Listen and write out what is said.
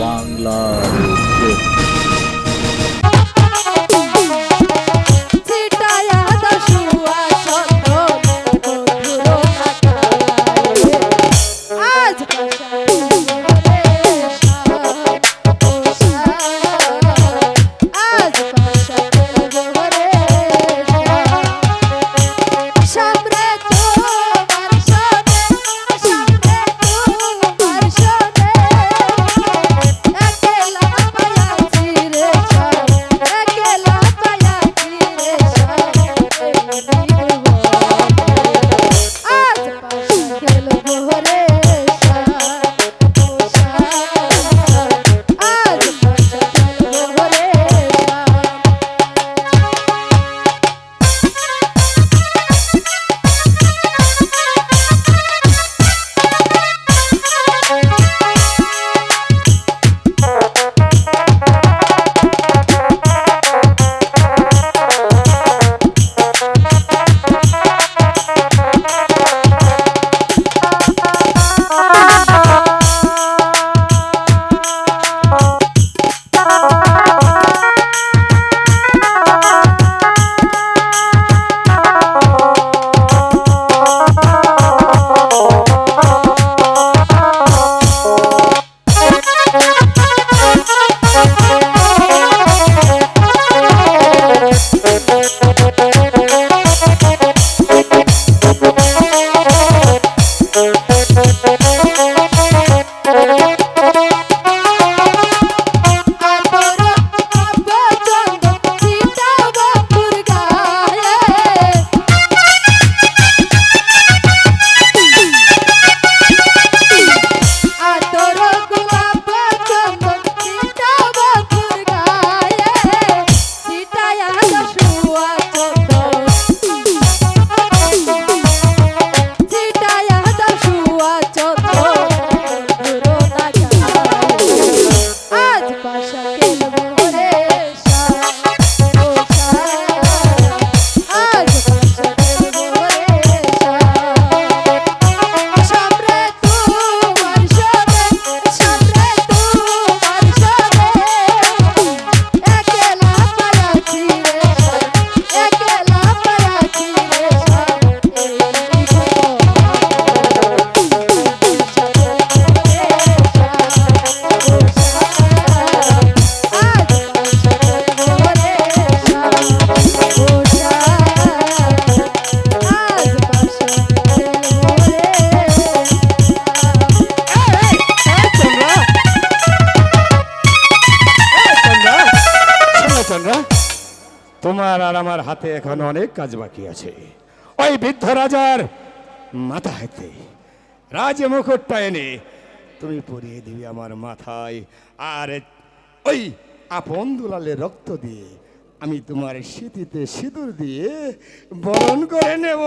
বাংলার উপরে। তোমার আর আমার হাতে এখন অনেক কাজ বাকি আছে। ওই বৃদ্ধ রাজার মাথা হাতে রাজ মুকুটটা এনে তুমি পরিয়ে দিবি আমার মাথায়, আর ওই আপন দুলালের রক্ত দিয়ে আমি তোমার স্মৃতিতে সিঁদুর দিয়ে বরণ করে নেব।